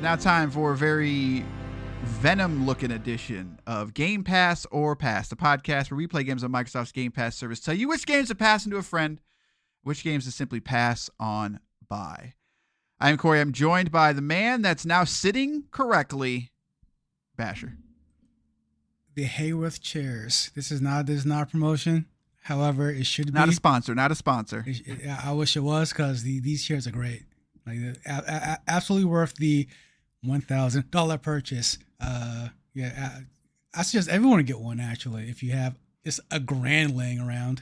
now time for a very Venom-looking edition of Game Pass or Pass, the podcast where we play games on Microsoft's Game Pass service, tell you which games to pass into a friend, which games to simply pass on by. I am Cory. I'm joined by the man that's now sitting correctly, Basher. The Hayworth chairs. This is not a promotion. However, it should be. Not a sponsor. I wish it was, because these chairs are great. Like absolutely worth the $1,000 purchase. I suggest everyone to get one, actually, if you have just a grand laying around.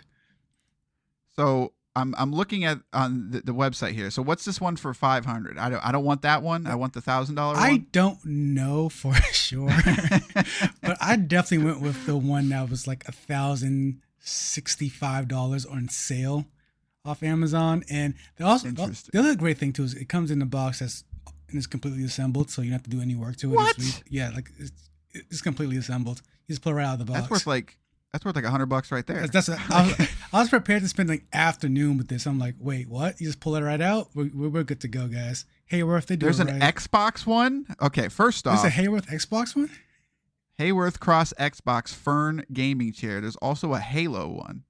So I'm looking at on the website here. So what's this one for $500? I don't want that one. I want the $1,000 one. I don't know for sure, but I definitely went with the one that was like $1,065 on sale off Amazon. And the other great thing too is it comes in the box and it's completely assembled, so you don't have to do any work to it. What? Yeah, like it's completely assembled. You just pull it right out of the box. That's worth like $100 right there. I was prepared to spend like afternoon with this. I'm like, wait, what? You just pull it right out? We're good to go, guys. Hayworth, they do There's it right. an Xbox one. Okay, first off, there's a Hayworth Xbox one. Hayworth Cross Xbox Fern gaming chair. There's also a Halo one.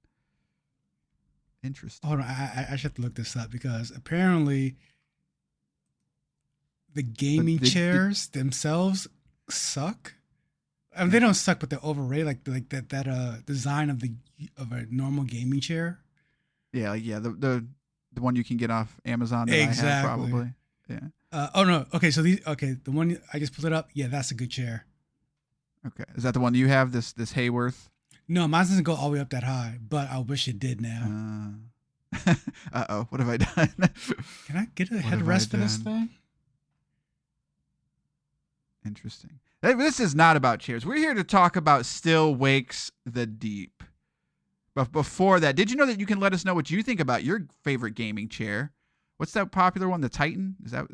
Interesting. Hold on, I should have to look this up, because apparently the gaming chairs themselves suck. I mean, they don't suck, but they're overrated. Like that design of a normal gaming chair. Yeah, the one you can get off Amazon. That Exactly. I have probably. Yeah. Oh no. Okay, so the one I just pulled it up. Yeah, that's a good chair. Okay, is that the one you have? This Hayworth? No, mine doesn't go all the way up that high, but I wish it did now. Uh-oh, what have I done? Can I get a headrest for this thing? Interesting. This is not about chairs. We're here to talk about Still Wakes the Deep. But before that, did you know that you can let us know what you think about your favorite gaming chair? What's that popular one? The Titan? Is that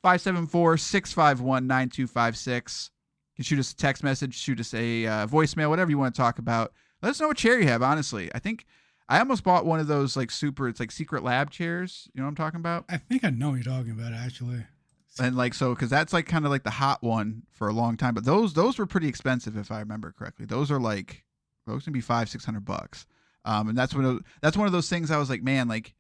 574-651-9256. You can shoot us a text message, shoot us a voicemail, whatever you want to talk about. Let us know what chair you have, honestly. I think I almost bought one of those it's like Secret Lab chairs. You know what I'm talking about? I think I know what you're talking about, actually. And because that's like kind of like the hot one for a long time, but those were pretty expensive if I remember correctly. Those can be $500-$600. And that's one of those things I was like, man, like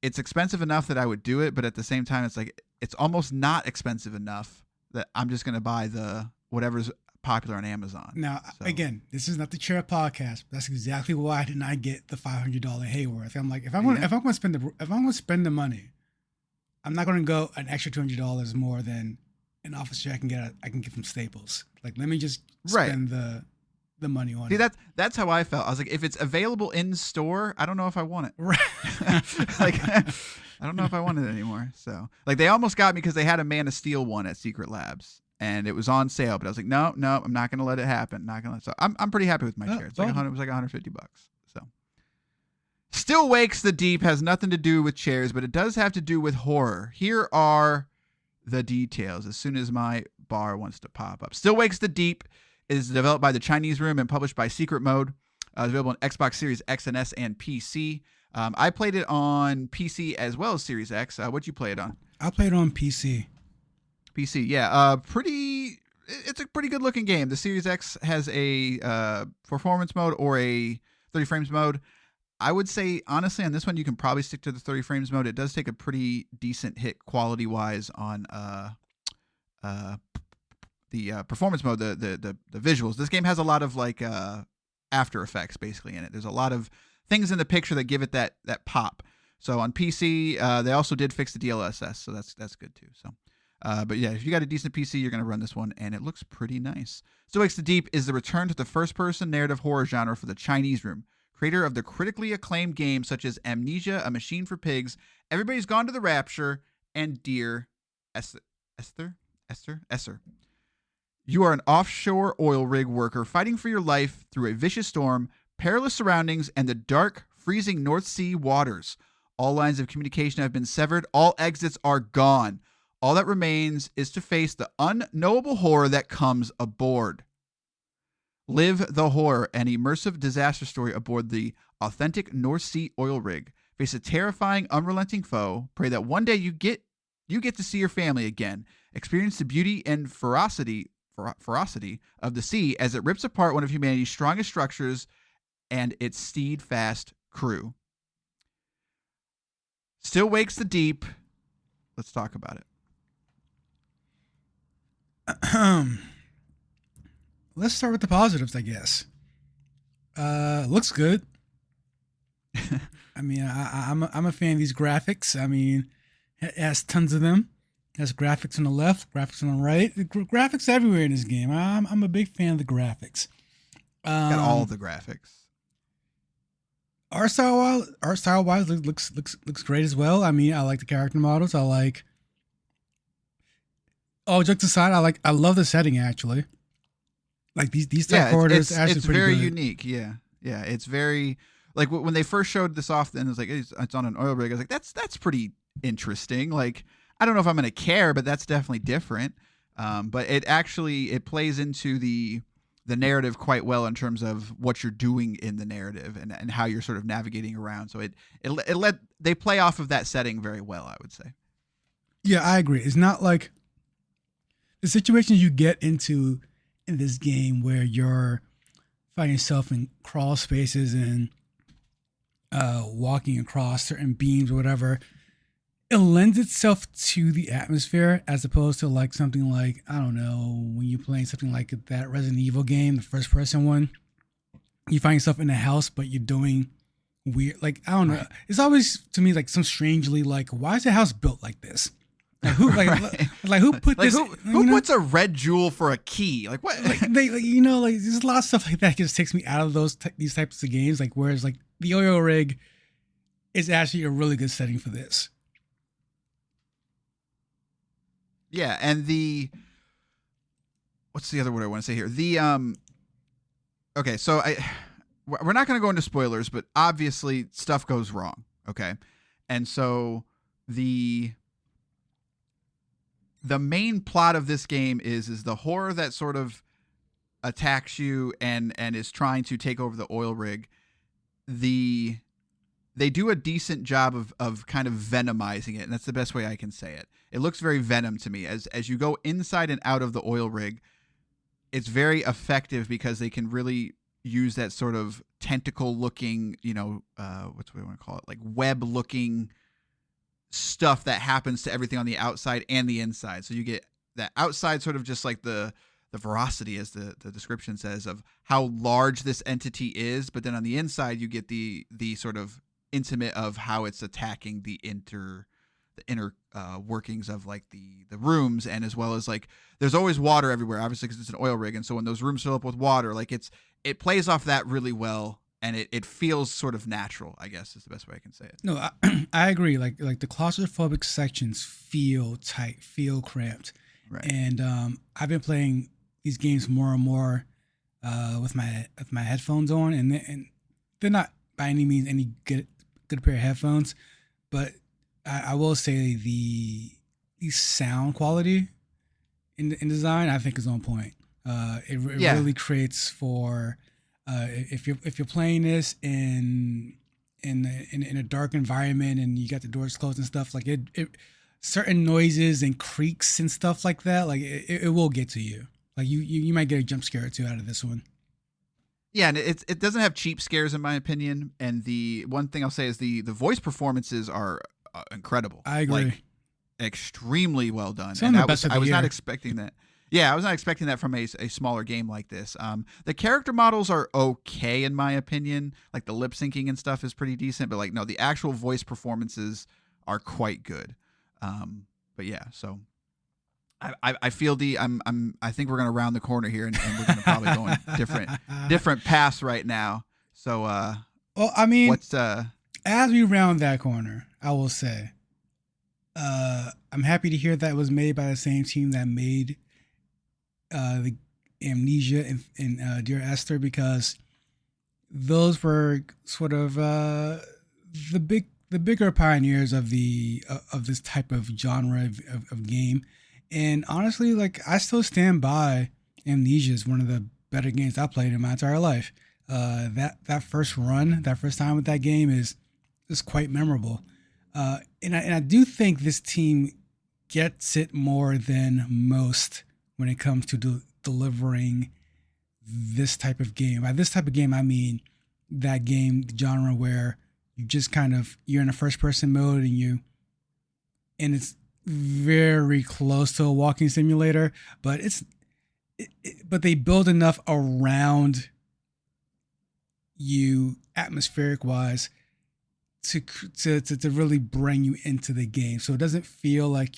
it's expensive enough that I would do it, but at the same time, it's like it's almost not expensive enough that I'm just gonna buy the whatever's popular on Amazon. Now, again, this is not the chair podcast. But that's exactly why I did not get the $500 Hayworth. I'm like, if I'm going to spend the money, I'm not going to go an extra $200 more than an office chair I can get from Staples. Like, let me just spend the money on it. See, that's how I felt. I was like, if it's available in store, I don't know if I want it. Right. Like, I don't know if I want it anymore. So, like, they almost got me because they had a Man of Steel one at Secret Labs, and it was on sale. But I was like, no, I'm not going to let it happen. So I'm pretty happy with my chair. It's like it was like $150. So. Still Wakes the Deep has nothing to do with chairs, but it does have to do with horror. Here are the details as soon as my bar wants to pop up. Still Wakes the Deep is developed by the Chinese Room and published by Secret Mode. It's available on Xbox Series X and S and PC. I played it on PC as well as Series X. What'd you play it on? I played it on PC. PC, yeah. It's a pretty good looking game. The Series X has a performance mode or a 30 frames mode. I would say, honestly, on this one, you can probably stick to the 30 frames mode. It does take a pretty decent hit quality-wise on the performance mode, the visuals. This game has a lot of like After Effects basically in it. There's a lot of things in the picture that give it that pop. So on PC, they also did fix the DLSS, so that's good too. So, but yeah, if you got a decent PC, you're gonna run this one, and it looks pretty nice. Still Wakes the Deep is the return to the first-person narrative horror genre for the Chinese Room. Creator of the critically acclaimed games such as Amnesia, A Machine for Pigs, Everybody's Gone to the Rapture, and Dear Esther. You are an offshore oil rig worker fighting for your life through a vicious storm, perilous surroundings, and the dark, freezing North Sea waters. All lines of communication have been severed. All exits are gone. All that remains is to face the unknowable horror that comes aboard. Live the horror, an immersive disaster story aboard the authentic North Sea oil rig. Face a terrifying, unrelenting foe. Pray that one day you get You get to see your family again, experience the beauty and ferocity of the sea as it rips apart one of humanity's strongest structures and its steadfast crew. Still wakes the deep. Let's talk about it. Let's start with the positives, I guess. Looks good. I mean, I'm a fan of these graphics. I mean, it has tons of them. It has graphics on the left, graphics on the right. Graphics everywhere in this game. I'm a big fan of the graphics. Got all the graphics. Art style wise looks great as well. I mean, I like the character models. I like. Oh, jokes aside, I love the setting actually. Like these type corridors actually it's pretty very good. unique. Yeah, it's very like when they first showed this off, and it was like it's on an oil rig. I was like, that's pretty interesting. Like I don't know if I'm gonna care, but that's definitely different. But it plays into the narrative quite well in terms of what you're doing in the narrative and how you're sort of navigating around. So they play off of that setting very well, I would say. Yeah, I agree. It's not like the situations you get into in this game where you're finding yourself in crawl spaces and walking across certain beams or whatever. It lends itself to the atmosphere as opposed to like something like, I don't know, when you're playing something like that Resident Evil game, the first person one, you find yourself in a house, but you're doing weird, like, I don't know. Right. It's always to me like some strangely like, why is the house built like this? Like who, Right. like who put Like this? who puts a red jewel for a key? Like what? Like there's a lot of stuff like that just takes me out of these types of games. Like whereas like the oil rig is actually a really good setting for this. Yeah, and what's the other word I want to say here? Okay, so we're not going to go into spoilers, but obviously stuff goes wrong, okay? And so the main plot of this game is the horror that sort of attacks you and is trying to take over the oil rig. They do a decent job of kind of venomizing it, and that's the best way I can say it. It looks very Venom to me. As you go inside and out of the oil rig, it's very effective because they can really use that sort of tentacle-looking, what's what we want to call it, like web-looking stuff that happens to everything on the outside and the inside. So you get that outside sort of just like the veracity, as the description says, of how large this entity is, but then on the inside you get the sort of intimate of how it's attacking the inner workings of like the rooms, and as well as like there's always water everywhere, obviously because it's an oil rig, and so when those rooms fill up with water, like it plays off that really well, and it feels sort of natural, I guess is the best way I can say it. No, I agree. Like the claustrophobic sections feel tight, feel cramped, Right. and I've been playing these games more and more with my headphones on, and they're not by any means any good pair of headphones, but I will say the sound quality in design I think is on point. It really creates for if you're playing this in a dark environment and you got the doors closed and stuff, like it certain noises and creaks and stuff like that, like it will get to you. Like you might get a jump scare or two out of this one. Yeah, and it doesn't have cheap scares in my opinion. And the one thing I'll say is the voice performances are incredible. I agree. Like, extremely well done. Some of the best of the I was year. not expecting that. Yeah, I was not expecting that from a smaller game like this. The character models are okay in my opinion. Like the lip syncing and stuff is pretty decent, but like no, the actual voice performances are quite good. But yeah, so I feel I think we're gonna round the corner here, and we're gonna probably go in different paths right now. So well, I mean, what's as we round that corner, I will say, I'm happy to hear that it was made by the same team that made the Amnesia and Dear Esther, because those were sort of the bigger pioneers of this type of genre of game. And honestly, like I still stand by Amnesia as one of the better games I played in my entire life. That first time with that game is quite memorable. And I do think this team gets it more than most when it comes to delivering this type of game. By this type of game, I mean that game genre where you just you're in a first person mode and it's very close to a walking simulator, but but they build enough around you atmospheric wise to really bring you into the game. So it doesn't feel like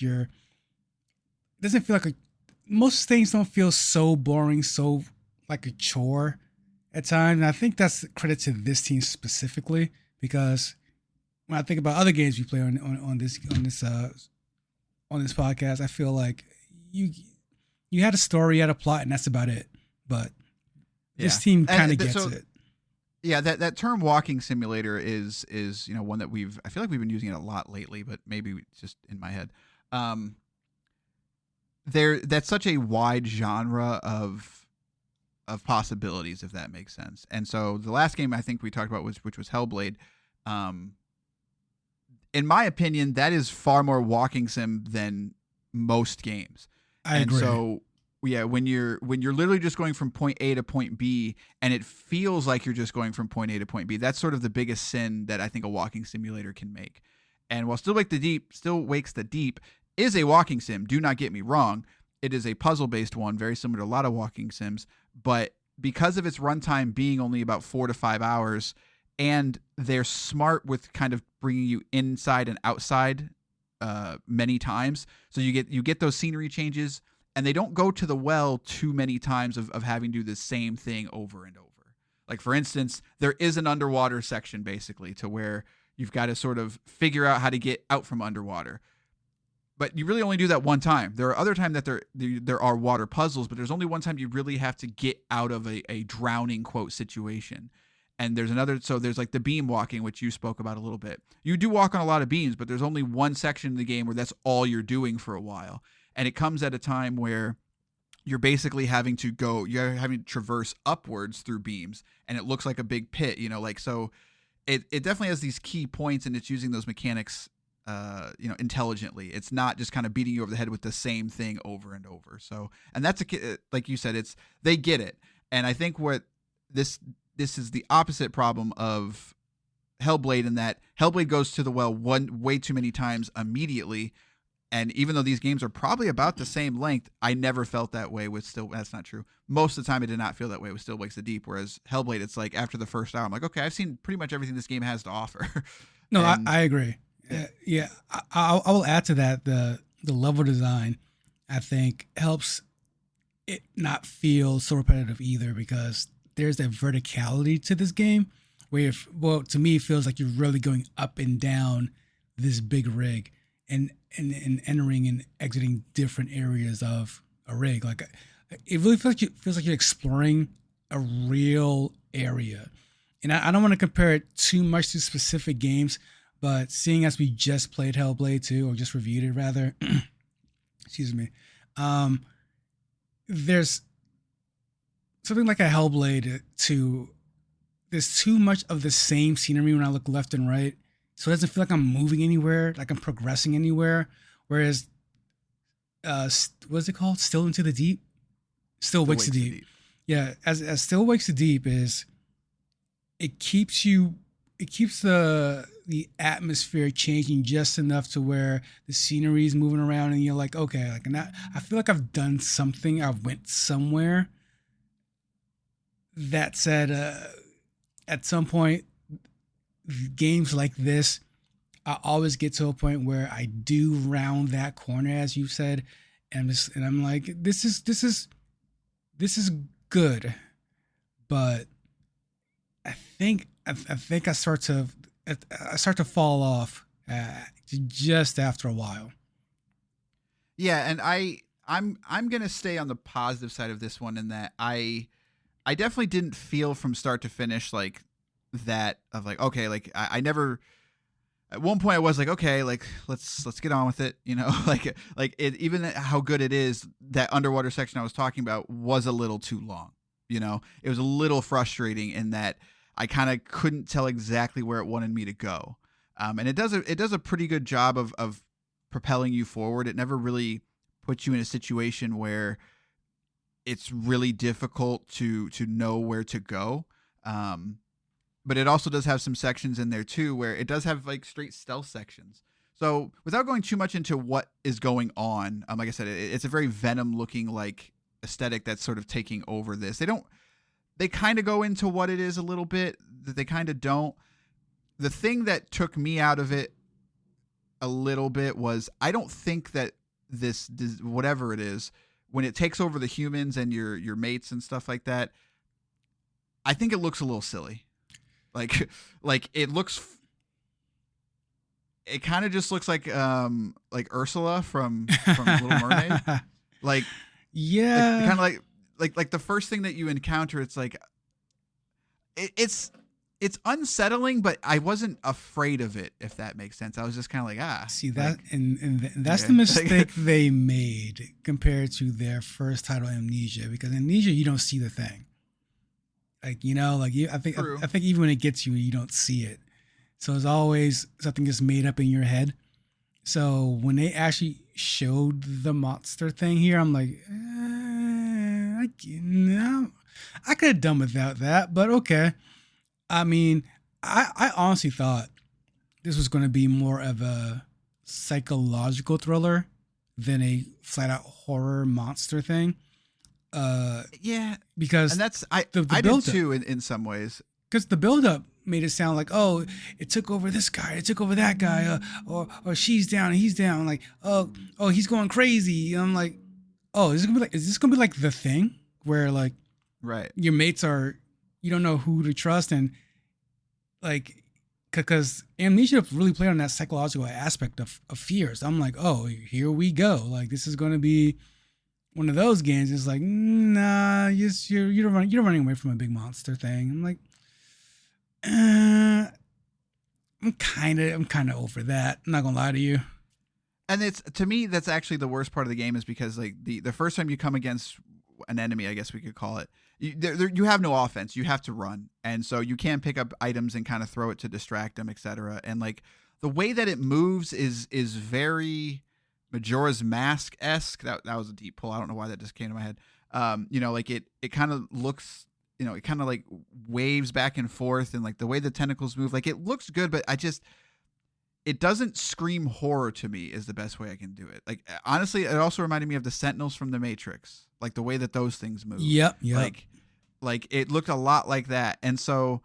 most things don't feel so boring, so like a chore at times. And I think that's credit to this team specifically, because when I think about other games we play on this podcast, I feel like you had a story, you had a plot, and that's about it. But this team kind of gets it. Yeah, that term walking simulator is one that I feel like we've been using it a lot lately, but maybe it's just in my head. That's such a wide genre of possibilities, if that makes sense. And so the last game I think we talked about which was Hellblade. In my opinion, that is far more walking sim than most games. I agree. So yeah, when you're literally just going from point A to point B, and it feels like you're just going from point A to point B, that's sort of the biggest sin that I think a walking simulator can make. And while Still Wakes the Deep is a walking sim, do not get me wrong, it is a puzzle-based one, very similar to a lot of walking sims, but because of its runtime being only about 4 to 5 hours, and they're smart with kind of bringing you inside and outside many times, so you get those scenery changes, and they don't go to the well too many times of having to do the same thing over and over. Like, for instance, there is an underwater section, basically, to where you've got to sort of figure out how to get out from underwater. But you really only do that one time. There are other times that there are water puzzles, but there's only one time you really have to get out of a drowning, quote, situation. And there's like the beam walking, which you spoke about a little bit. You do walk on a lot of beams, but there's only one section in the game where that's all you're doing for a while. And it comes at a time where you're basically having to traverse upwards through beams, and it looks like a big pit, so it definitely has these key points, and it's using those mechanics intelligently. It's not just kind of beating you over the head with the same thing over and over. So, and that's like you said, they get it. And I think what this is the opposite problem of Hellblade, in that Hellblade goes to the well way too many times immediately. And even though these games are probably about the same length, I never felt that way with that's not true. Most of the time I did not feel that way with Still Wakes the Deep. Whereas Hellblade, it's like after the first hour, I'm like, okay, I've seen pretty much everything this game has to offer. No, I agree. Yeah. I will add to that the level design, I think, helps it not feel so repetitive either, because there's that verticality to this game where, to me, it feels like you're really going up and down this big rig and entering and exiting different areas of a rig. Like, it really feels like you're exploring a real area. And I don't want to compare it too much to specific games, but seeing as we just played Hellblade 2, or just reviewed it rather, excuse me, there's something like a Hellblade 2. There's too much of the same scenery when I look left and right, so it doesn't feel like I'm moving anywhere, like I'm progressing anywhere. Whereas, what's it called? Still Into the Deep? Still Wakes the Deep. Yeah, as Still Wakes the Deep is, it keeps the atmosphere changing just enough to where the scenery is moving around, and you're like, okay, like, and I feel like I've done something. I went somewhere. That said, at some point, games like this, I always get to a point where I do round that corner, as you said, and I'm like, this is good, but I think I start to fall off just after a while. Yeah, and I'm gonna stay on the positive side of this one, in that I definitely didn't feel from start to finish like that of like, okay, like I never. At one point I was like, okay, like let's get on with it, like it, even how good it is, that underwater section I was talking about was a little too long. It was a little frustrating in that I kind of couldn't tell exactly where it wanted me to go. And it does a pretty good job of propelling you forward. It never really puts you in a situation where it's really difficult to know where to go. But it also does have some sections in there too where it does have like straight stealth sections. So without going too much into what is going on, like I said, it's a very Venom looking like aesthetic that's sort of taking over this. They kind of go into what it is a little bit, that they kind of don't. The thing that took me out of it a little bit was I don't think that this whatever it is, when it takes over the humans and your mates and stuff like that, I think it looks a little silly. Like it kind of just looks like Ursula from Little Mermaid. Like, yeah, kind of like the first thing that you encounter, it's like it's unsettling, but I wasn't afraid of it, if that makes sense. I was just kind of like, see that, and that's the mistake they made compared to their first title, Amnesia, because Amnesia, you don't see the thing. Like, I think even when it gets you, you don't see it. So it's always something that's made up in your head. So when they actually showed the monster thing here, I'm like, I could have done without that, but okay. I mean, I honestly thought this was going to be more of a psychological thriller than a flat out horror monster thing. Yeah, because and that's I did too in some ways, because the buildup made it sound like, oh, it took over this guy, it took over that guy, or she's down and he's down, like, oh, he's going crazy. And I'm like, oh, is this gonna be like The Thing, where like, right, your mates you don't know who to trust, and like, because Amnesia really played on that psychological aspect of fears. I'm like, oh, here we go, like this is gonna be one of those games. It's like, nah, you're running away from a big monster thing. I'm like, I'm kind of over that. I'm not gonna lie to you. And to me, that's actually the worst part of the game, is because like the first time you come against an enemy, I guess we could call it, you have no offense. You have to run, and so you can pick up items and kind of throw it to distract them, etc. And like the way that it moves is very Majora's Mask-esque. That was a deep pull. I don't know why that just came to my head. Like it kind of looks, it kind of like waves back and forth, and like the way the tentacles move, like it looks good, but it doesn't scream horror to me, is the best way I can do it. Like, honestly, it also reminded me of the Sentinels from the Matrix, like the way that those things move. Yep. Like it looked a lot like that. And so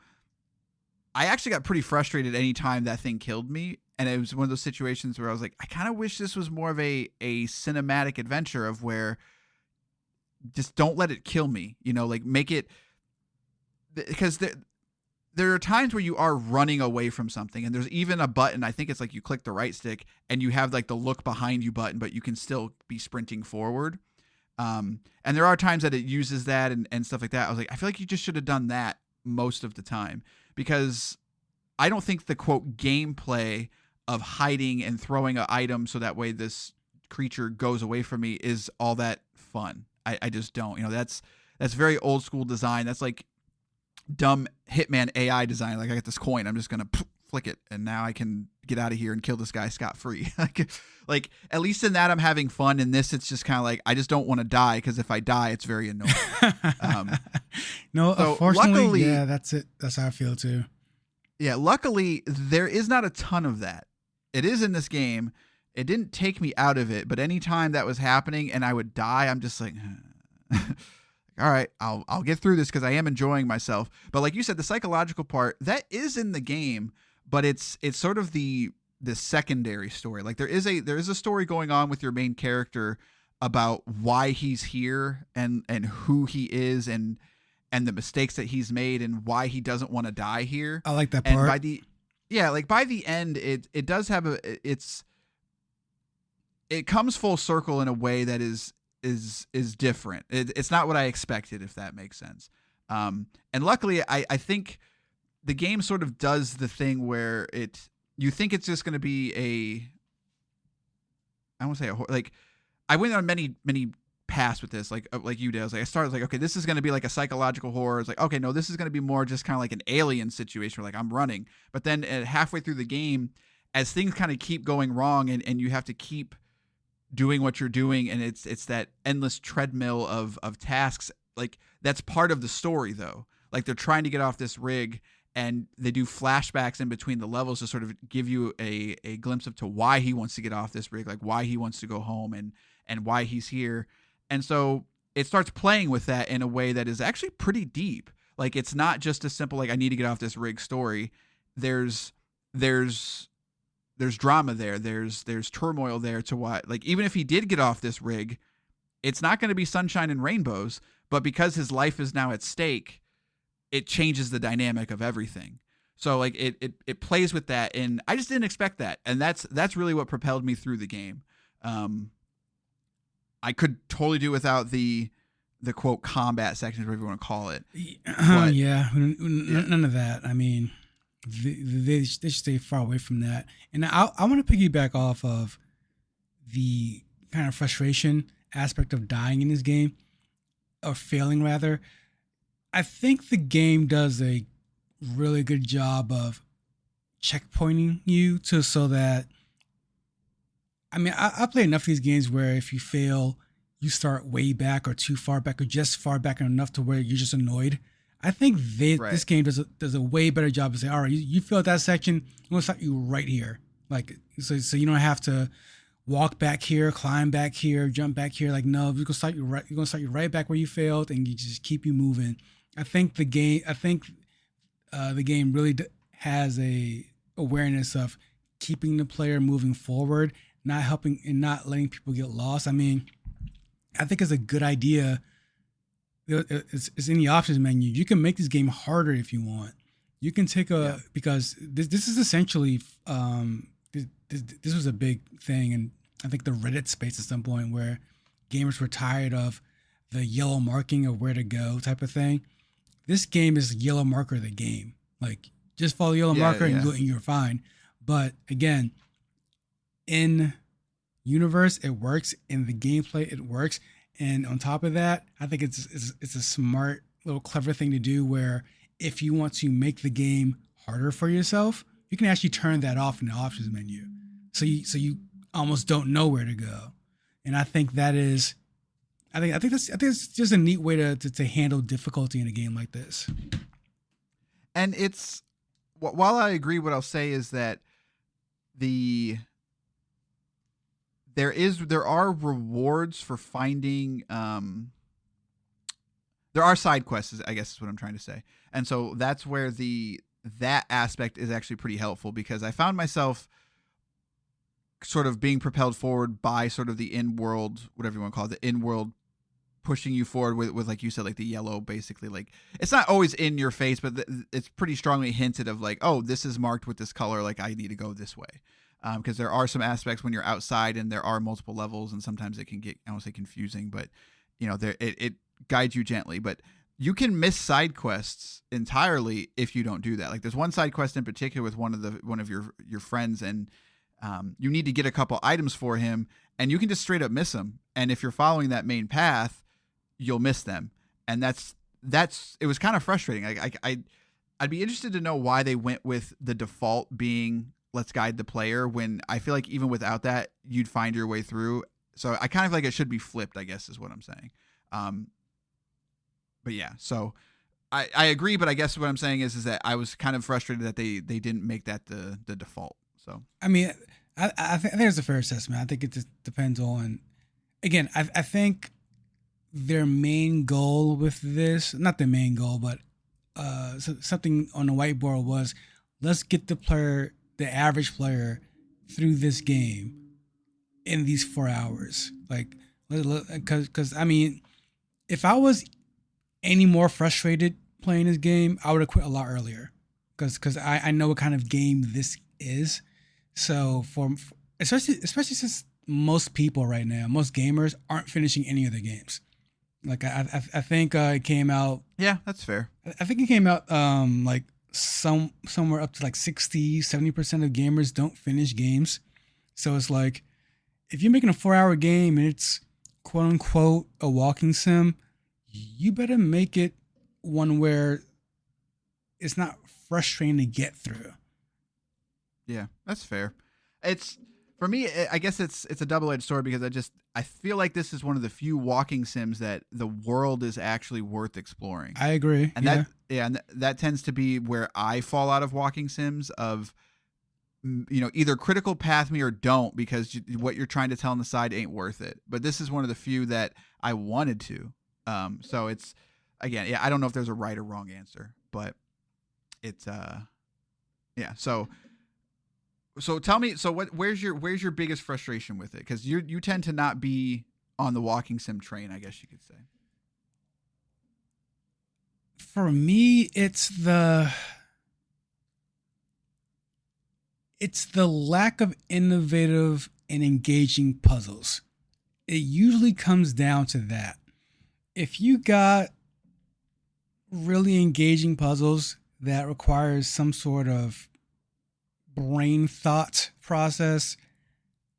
I actually got pretty frustrated any time that thing killed me. And it was one of those situations where I was like, I kind of wish this was more of a cinematic adventure of where just don't let it kill me, like make it, because there are times where you are running away from something, and there's even a button, I think it's like you click the right stick and you have like the look behind you button, but you can still be sprinting forward. And there are times that it uses that and stuff like that. I was like, I feel like you just should have done that most of the time, because I don't think the quote gameplay of hiding and throwing an item so that way this creature goes away from me is all that fun. I just don't. That's very old school design. That's like dumb Hitman AI design. Like, I got this coin, I'm just gonna flick it, and now I can get out of here and kill this guy scot-free. like at least in that I'm having fun. In this, it's just kind of like, I just don't want to die, because if I die, it's very annoying. No, so unfortunately, luckily, yeah, that's it. That's how I feel too. Yeah, luckily there is not a ton of that. It is in this game. It didn't take me out of it, but anytime that was happening and I would die, I'm just like, all right, I'll get through this, because I am enjoying myself. But like you said, the psychological part, that is in the game, but it's sort of the secondary story. Like there is a story going on with your main character about why he's here and who he is and the mistakes that he's made and why he doesn't want to die here. I like that part. And by the end, it does have it comes full circle in a way that is different. It's not what I expected, if that makes sense. And luckily, I think the game sort of does the thing where you think it's just going to be I won't say like, I went on many paths with this, like you did. I started like, okay, this is going to be like a psychological horror. It's like, okay, no, this is going to be more just kind of like an Alien situation where like I'm running. But then halfway through the game, as things kind of keep going wrong and you have to keep doing what you're doing, and it's that endless treadmill of tasks. Like, that's part of the story though. Like, they're trying to get off this rig, and they do flashbacks in between the levels to sort of give you a glimpse of to why he wants to get off this rig, like why he wants to go home and why he's here. And so it starts playing with that in a way that is actually pretty deep. Like, it's not just a simple, like, I need to get off this rig story. There's drama there. There's turmoil there to why, like, even if he did get off this rig, it's not going to be sunshine and rainbows, but because his life is now at stake, it changes the dynamic of everything. So like it plays with that, and I just didn't expect that, and that's really what propelled me through the game. I could totally do without the quote combat section, whatever you want to call it. But, none of that. I mean, they should stay far away from that. And I want to piggyback off of the kind of frustration aspect of dying in this game, or failing rather. I think the game does a really good job of checkpointing you so that, I mean, I play enough of these games where if you fail, you start way back or too far back or just far back enough to where you're just annoyed. I think this game does a way better job of saying, all right, you failed that section, I'm going to start you right here. Like, so you don't have to walk back here, climb back here, jump back here. Like, no, we're going to start you right back where you failed, and you just keep you moving. I think the game really has a awareness of keeping the player moving forward, not helping and not letting people get lost. I mean, I think it's a good idea. It's in the options menu. You can make this game harder if you want. You can take because this is essentially this was a big thing, and I think the Reddit space at some point where gamers were tired of the yellow marking of where to go type of thing. This game is yellow marker the game. Like, just follow yellow marker and you're fine. But again, in universe it works, in the gameplay it works, and on top of that, I think it's a smart little clever thing to do where if you want to make the game harder for yourself, you can actually turn that off in the options menu. So you almost don't know where to go. And I think that is I think it's just a neat way to handle difficulty in a game like this. And it's, while I agree, what I'll say is that there are rewards for finding, there are side quests, I guess is what I'm trying to say. And so that's where that aspect is actually pretty helpful, because I found myself sort of being propelled forward by sort of the in-world, whatever you want to call it, the in-world pushing you forward with like you said, like the yellow, basically. Like, it's not always in your face, but it's pretty strongly hinted of like, oh, this is marked with this color, like I need to go this way. Because there are some aspects when you're outside and there are multiple levels, and sometimes it can get, I won't say confusing, but you know, it guides you gently. But you can miss side quests entirely if you don't do that. Like, there's one side quest in particular with one of your friends, and you need to get a couple items for him, and you can just straight up miss them. And if you're following that main path, you'll miss them. And it was kind of frustrating. I'd be interested to know why they went with the default being let's guide the player, when I feel like even without that, you'd find your way through. So I kind of like it should be flipped, I guess is what I'm saying. But yeah, so I agree, but I guess what I'm saying is that I was kind of frustrated that they didn't make that the default. So I mean, I think it's a fair assessment. I think it just depends on, again, I think their main goal with this, not the main goal, but something on the whiteboard was, let's get the average player through this game in these 4 hours. Like, because I mean, if I was any more frustrated playing this game, I would have quit a lot earlier, because I know what kind of game this is. So especially since most people right now, most gamers aren't finishing any of their games. Like I think it came out. Yeah, that's fair. I think it came out like somewhere up to like 60-70% of gamers don't finish games. So it's like, if you're making a 4-hour game and it's quote unquote a walking sim, you better make it one where it's not frustrating to get through. Yeah, that's fair. It's for me. I guess it's a double-edged sword because I feel like this is one of the few walking sims that the world is actually worth exploring. I agree. And that tends to be where I fall out of walking sims of, either critical path me or don't, because what you're trying to tell on the side ain't worth it. But this is one of the few that I wanted to. So it's, again, I don't know if there's a right or wrong answer, but it's, So tell me, where's your biggest frustration with it? Because you tend to not be on the walking sim train, I guess you could say. For me, it's the lack of innovative and engaging puzzles. It usually comes down to that. If you got really engaging puzzles that requires some sort of brain thought process,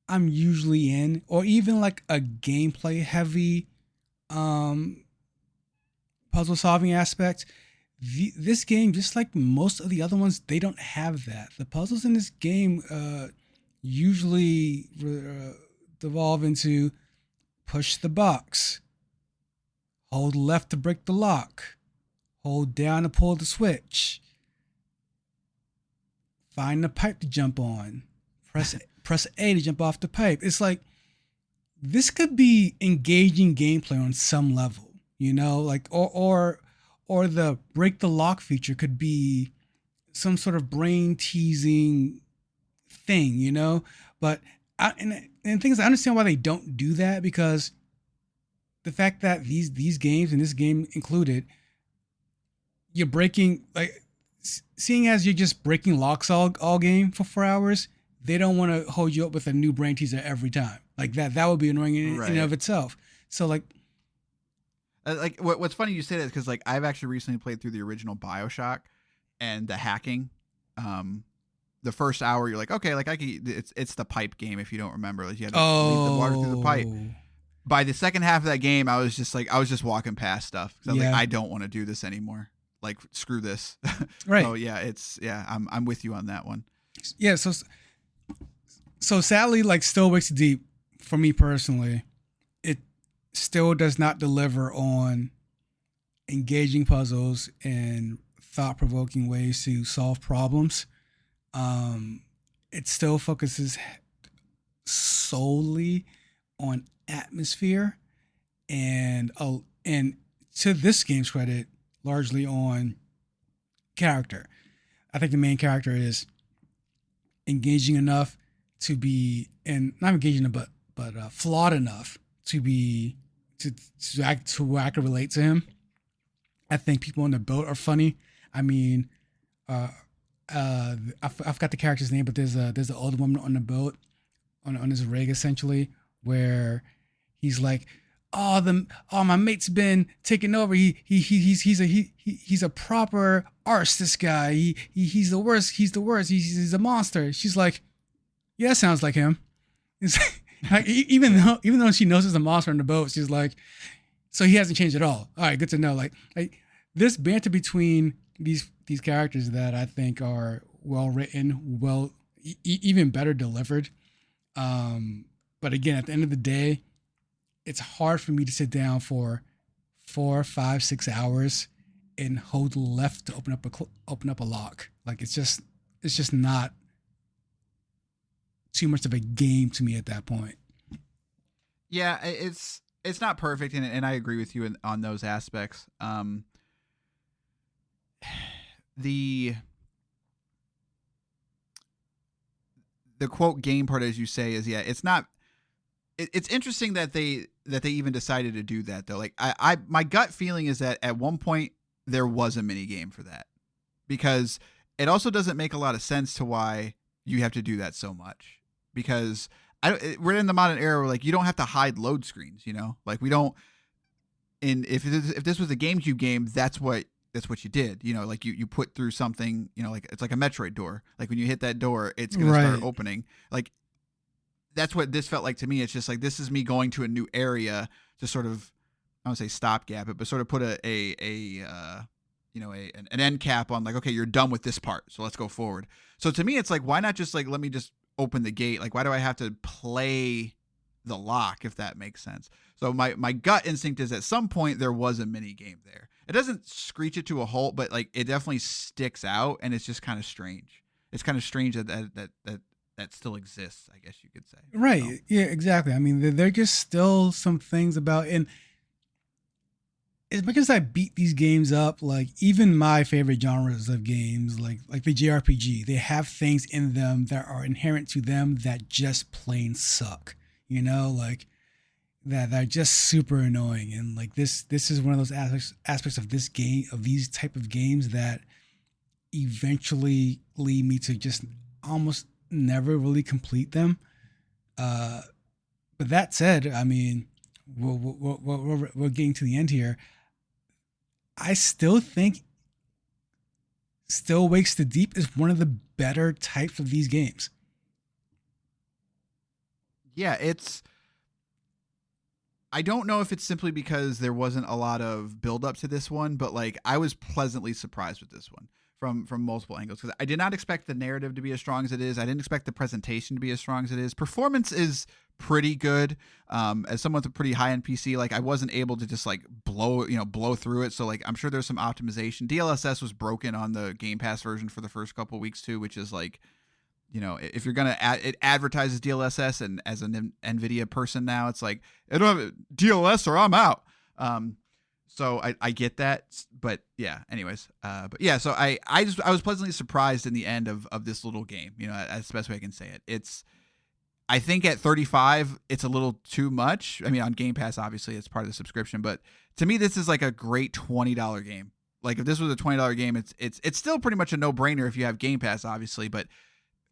I'm usually in, or even like a gameplay heavy puzzle solving aspect. This game, just like most of the other ones, they don't have that. The puzzles in this game usually devolve into push the box, hold left to break the lock, hold down to pull the switch, find the pipe to jump on, press A to jump off the pipe. It's like, this could be engaging gameplay on some level, like, or the break the lock feature could be some sort of brain teasing thing, but and the thing is, I understand why they don't do that, because the fact that these games, and this game included, you're breaking, like, seeing as you're just breaking locks all game for 4 hours, they don't want to hold you up with a new brain teaser every time. Like that would be annoying in and of itself. So like what's funny you say that, because like I've actually recently played through the original BioShock, and the hacking, the first hour you're like, okay, like it's the pipe game, if you don't remember, like you had to lead the water through the pipe. By the second half of that game, I was just walking past stuff, because I was like, I don't want to do this anymore. Like, screw this. Right. So I'm with you on that one. Yeah. So sadly, like Still Wakes Deep, for me personally, it still does not deliver on engaging puzzles and thought-provoking ways to solve problems. It still focuses solely on atmosphere, and to this game's credit, largely on character. I think the main character is engaging enough to be, and not engaging enough, but flawed enough to be to I can relate to him. I think people on the boat are funny. I mean, I forgot the character's name, but there's an older woman on the boat, on his rig, essentially, where he's like, my mate's been taken over. He's a proper arse. This guy, he's the worst. He's the worst. He's a monster. She's like, yeah, that sounds like him. It's like, even though she knows there's a monster on the boat, she's like, so he hasn't changed at all. All right, good to know. Like this banter between these characters that I think are well written, even better delivered. But again, at the end of the day, it's hard for me to sit down for 4, 5, 6 hours and hold left to open up a lock. Like it's just not too much of a game to me at that point. Yeah, it's not perfect, and I agree with you on those aspects. The quote game part, as you say, is it's not. It's interesting that they even decided to do that, though. Like my gut feeling is that at one point there was a mini game for that, because it also doesn't make a lot of sense to why you have to do that so much, because we're in the modern era where like you don't have to hide load screens, like we don't. And if this was a GameCube game, that's what you did, like you put through something, like it's like a Metroid door. Like when you hit that door, it's going to start opening. Like that's what this felt like to me. It's just like, this is me going to a new area to sort of, I don't say stopgap it, but sort of put an end cap on, like, okay, you're done with this part, so let's go forward. So to me, it's like, why not just like, let me just open the gate? Like, why do I have to play the lock, if that makes sense? So my gut instinct is at some point there was a mini game there. It doesn't screech it to a halt, but like it definitely sticks out, and it's just kind of strange. It's kind of strange that still exists, I guess you could say. Right. So, Yeah, exactly. I mean, there are just still some things about, and as much as I beat these games up, like even my favorite genres of games, like the JRPG, they have things in them that are inherent to them that just plain suck. You know, like that are just super annoying. And like this is one of those aspects of this game, of these type of games, that eventually lead me to just almost never really complete them. But that said, I mean, we're getting to the end here. I still think Still Wakes the Deep is one of the better types of these games. yeah, I don't know if it's simply because there wasn't a lot of build up to this one, but like I was pleasantly surprised with this one from multiple angles, because I did not expect the narrative to be as strong as it is. I didn't expect the presentation to be as strong as it is. Performance is pretty good. As someone with a pretty high end PC, like I wasn't able to just like blow through it. So like I'm sure there's some optimization. DLSS was broken on the Game Pass version for the first couple of weeks too, which is like, if you're gonna it advertises DLSS, and as an NVIDIA person now, it's like I don't have DLS or I'm out. So I get that, but yeah. Anyways, but yeah. So I was pleasantly surprised in the end of this little game. That's the best way I can say it. I think at $35, it's a little too much. I mean, on Game Pass, obviously, it's part of the subscription, but to me, this is like a great $20 game. Like if this was a $20 game, it's still pretty much a no brainer if you have Game Pass, obviously, but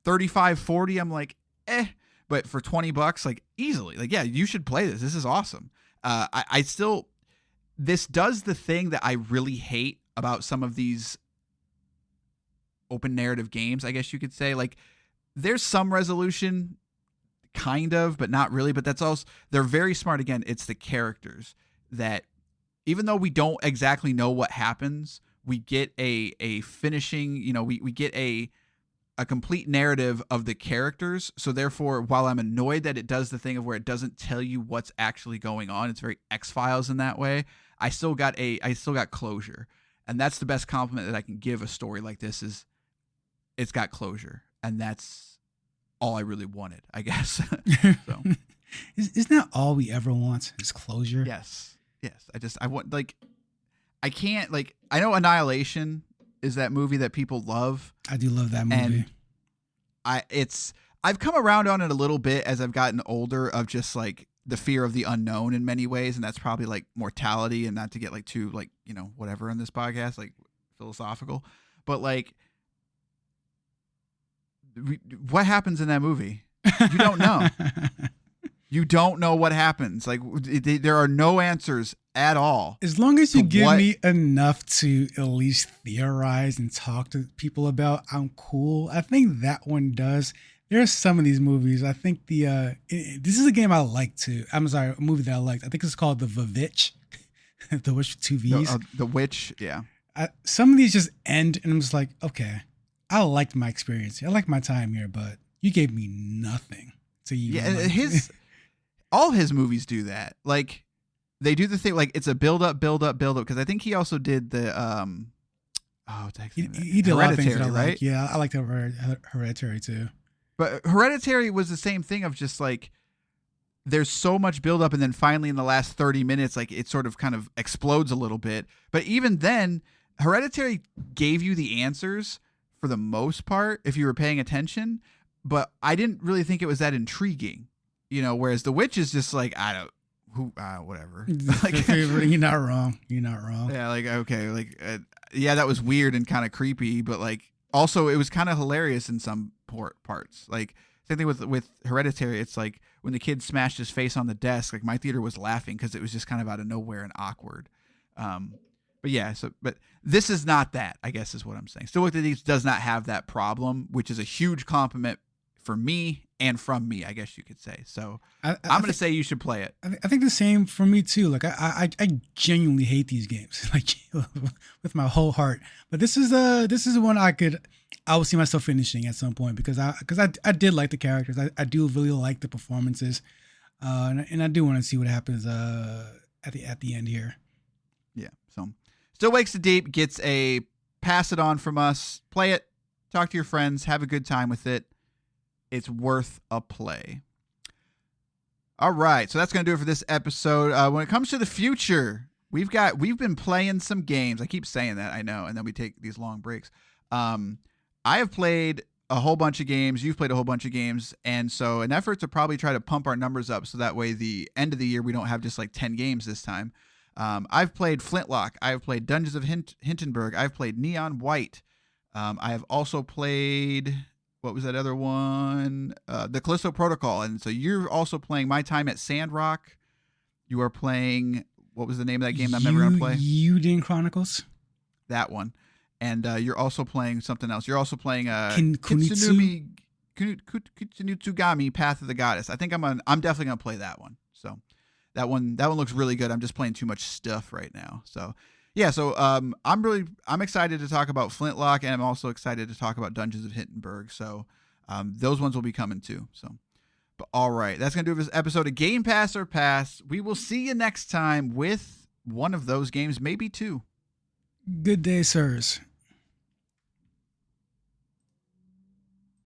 35, 40, I'm like, but for $20, like easily, like, yeah, you should play this. This is awesome. I still, this does the thing that I really hate about some of these open narrative games, I guess you could say. Like there's some resolution kind of, but not really, but that's also, they're very smart. Again, it's the characters that even though we don't exactly know what happens, we get a finishing, we get a complete narrative of the characters. So therefore, while I'm annoyed that it does the thing of where it doesn't tell you what's actually going on, it's very X-Files in that way. I still got closure. And that's the best compliment that I can give a story like this, is it's got closure. And that's all I really wanted, I guess. So Isn't that all we ever want, is closure? Yes. I want, like, I can't, like, I know Annihilation is that movie that people love. I do love that movie. And I've come around on it a little bit as I've gotten older, of just like the fear of the unknown in many ways. And that's probably like mortality, and not to get like too like, whatever in this podcast, like philosophical, but like what happens in that movie? You don't know. You don't know what happens. Like there are no answers at all. As long as you give me enough to at least theorize and talk to people about, I'm cool. I think that one does. There are some of these movies. I think this is a game I like too. I'm sorry, a movie that I liked. I think it's called The Vivitch. The Witch with two V's. The Witch, yeah. Some of these just end, and I'm just like, okay, I liked my experience. I liked my time here, but you gave me nothing to even. Yeah, all his movies do that. Like they do the thing, like it's a build up, because I think he also did the he did a lot of things that I right? like. Yeah, I liked Hereditary too. But Hereditary was the same thing of just like there's so much build up, and then finally in the last 30 minutes, like it sort of kind of explodes a little bit. But even then, Hereditary gave you the answers for the most part if you were paying attention. But I didn't really think it was that intriguing. Whereas The Witch is just like, whatever. Like, you're not wrong. Yeah, like, okay, like, yeah, that was weird and kind of creepy, but like, also it was kind of hilarious in some parts. Like, same thing with Hereditary. It's like when the kid smashed his face on the desk, like my theater was laughing because it was just kind of out of nowhere and awkward. But yeah, but this is not that, I guess is what I'm saying. Still Wakes the Deep does not have that problem, which is a huge compliment for me and from me, I guess you could say. So I'm going to say you should play it. I think the same for me too. Like I genuinely hate these games, like with my whole heart. But this is one I will see myself finishing at some point because I did like the characters. I do really like the performances, and I do want to see what happens at the end here. Yeah. So Still Wakes the Deep gets a pass it on from us. Play it. Talk to your friends. Have a good time with it. It's worth a play. All right, so that's going to do it for this episode. When it comes to the future, we've been playing some games. I keep saying that, I know, and then we take these long breaks. I have played a whole bunch of games. You've played a whole bunch of games, and so an effort to probably try to pump our numbers up so that way the end of the year we don't have just like 10 games this time. I've played Flintlock. I've played Dungeons of Hindenburg. I've played Neon White. I have also played... What was that other one? The Callisto Protocol. And so you're also playing My Time at Sandrock. You are playing, what was the name of that game I'm never going to play? Eugene Chronicles. That one. And you're also playing something else. You're also playing Kunitsugami Path of the Goddess. I think I'm definitely going to play that one. So that one looks really good. I'm just playing too much stuff right now. So yeah, so I'm excited to talk about Flintlock, and I'm also excited to talk about Dungeons of Hindenburg. So those ones will be coming too. So, but all right, that's gonna do it for this episode of Game Pass or Pass. We will see you next time with one of those games, maybe two. Good day, sirs.